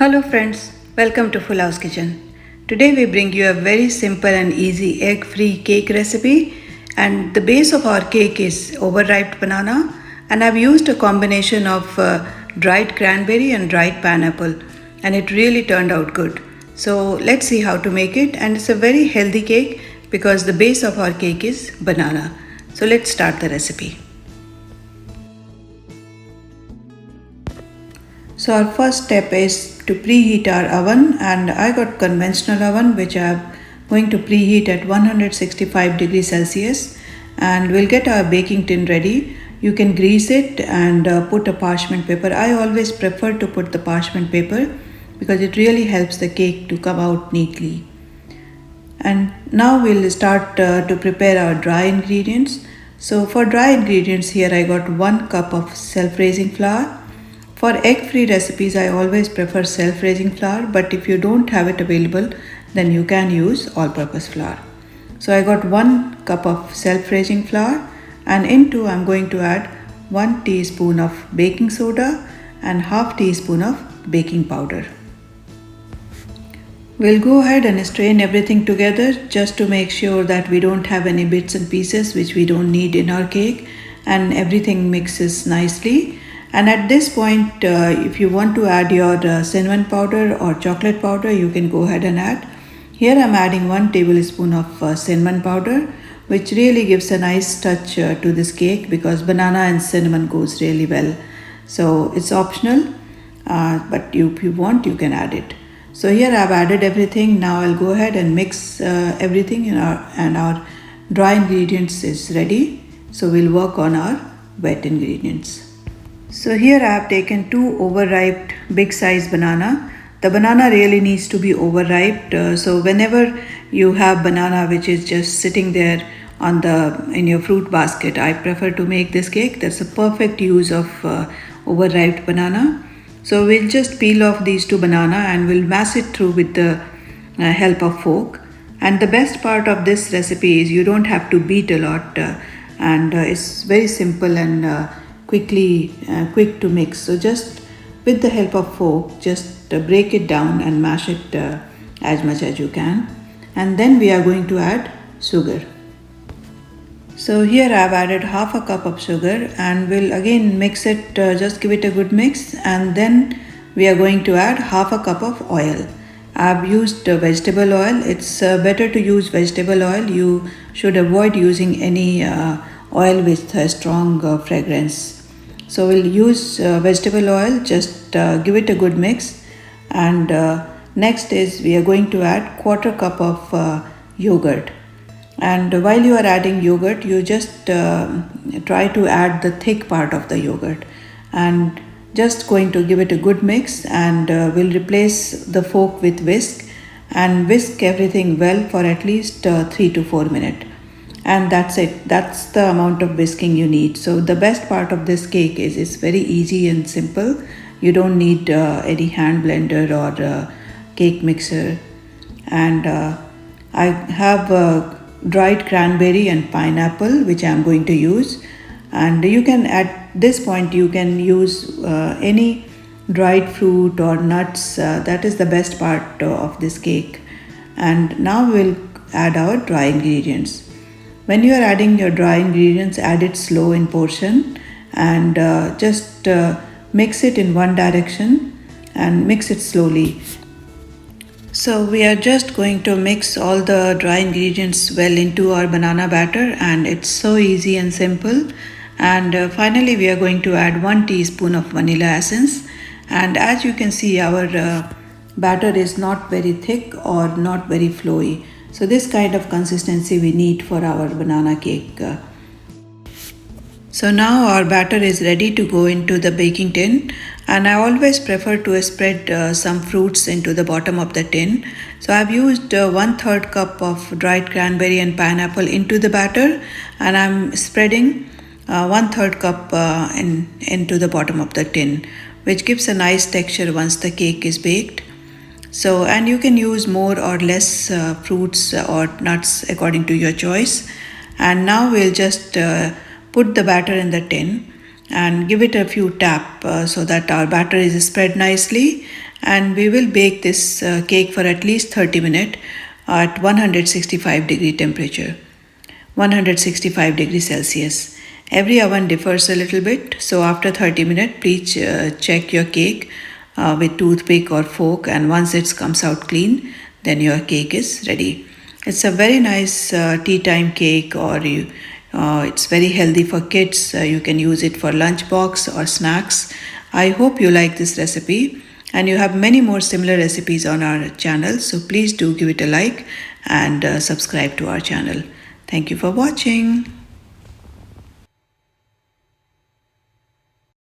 Hello friends, welcome to Full House Kitchen. Today we bring you a very simple and easy egg-free cake recipe, and the base of our cake is overripe banana, and I've used a combination of dried cranberry and dried pineapple, and it really turned out good. So let's see how to make it, and it's a very healthy cake because the base of our cake is banana. So let's start the recipe. So our first step is to preheat our oven, and I got conventional oven which I'm going to preheat at 165 degrees Celsius, and we'll get our baking tin ready. You can grease it and put a parchment paper. I always prefer to put the parchment paper because it really helps the cake to come out neatly. And now we'll start to prepare our dry ingredients. So for dry ingredients here I got 1 cup of self-raising flour. For egg-free recipes, I always prefer self-raising flour, but if you don't have it available, then you can use all-purpose flour. So I got 1 cup of self-raising flour, and into I'm going to add 1 teaspoon of baking soda and half teaspoon of baking powder. We'll go ahead and strain everything together just to make sure that we don't have any bits and pieces which we don't need in our cake, and everything mixes nicely. And at this point, if you want to add your cinnamon powder or chocolate powder, you can go ahead and add. Here I'm adding 1 tablespoon of cinnamon powder, which really gives a nice touch to this cake because banana and cinnamon goes really well. So it's optional, but if you want, you can add it. So here I've added everything. Now I'll go ahead and mix everything and our dry ingredients is ready. So we'll work on our wet ingredients. So here I have taken 2 overripe big size banana. The banana really needs to be overripe. So whenever you have banana which is just sitting there in your fruit basket, I prefer to make this cake. That's a perfect use of overripe banana. So we'll just peel off these 2 banana and we'll mash it through with the help of fork. And the best part of this recipe is you don't have to beat a lot, and it's very simple and quick to mix. So just with the help of fork, just break it down and mash it as much as you can. And then we are going to add sugar. So here I have added half a cup of sugar, and we'll again mix it, just give it a good mix, and then we are going to add half a cup of oil. I've used vegetable oil. It's better to use vegetable oil. You should avoid using any oil with a strong fragrance. So we'll use vegetable oil, just give it a good mix. And next is we are going to add 1/4 cup of yogurt. And while you are adding yogurt, you just try to add the thick part of the yogurt. And just going to give it a good mix, and we'll replace the fork with whisk and whisk everything well for at least 3 to 4 minutes. And that's it. That's the amount of whisking you need. So the best part of this cake is it's very easy and simple. You don't need any hand blender or cake mixer. And I have dried cranberry and pineapple which I'm going to use. And you can, at this point, you can use any dried fruit or nuts. That is the best part of this cake. And now we'll add our dry ingredients. When you are adding your dry ingredients, add it slow in portion, and just mix it in one direction and mix it slowly. So we are just going to mix all the dry ingredients well into our banana batter, and it's so easy and simple. And finally we are going to add 1 teaspoon of vanilla essence. And as you can see, our batter is not very thick or not very flowy. So this kind of consistency we need for our banana cake. So now our batter is ready to go into the baking tin, and I always prefer to spread some fruits into the bottom of the tin. So I've used 1/3 cup of dried cranberry and pineapple into the batter, and I'm spreading 1/3 cup into the bottom of the tin, which gives a nice texture once the cake is baked. So, and you can use more or less fruits or nuts according to your choice. And now we'll just put the batter in the tin and give it a few taps so that our batter is spread nicely, and we will bake this cake for at least 30 minutes at 165 degree temperature, 165 degrees Celsius. Every oven differs a little bit, so after 30 minutes please check your cake with toothpick or fork, and once it comes out clean, then your cake is ready. It's a very nice tea time cake, or it's very healthy for kids. You can use it for lunch box or snacks. I hope you like this recipe, and you have many more similar recipes on our channel, so please do give it a like and subscribe to our channel. Thank you for watching.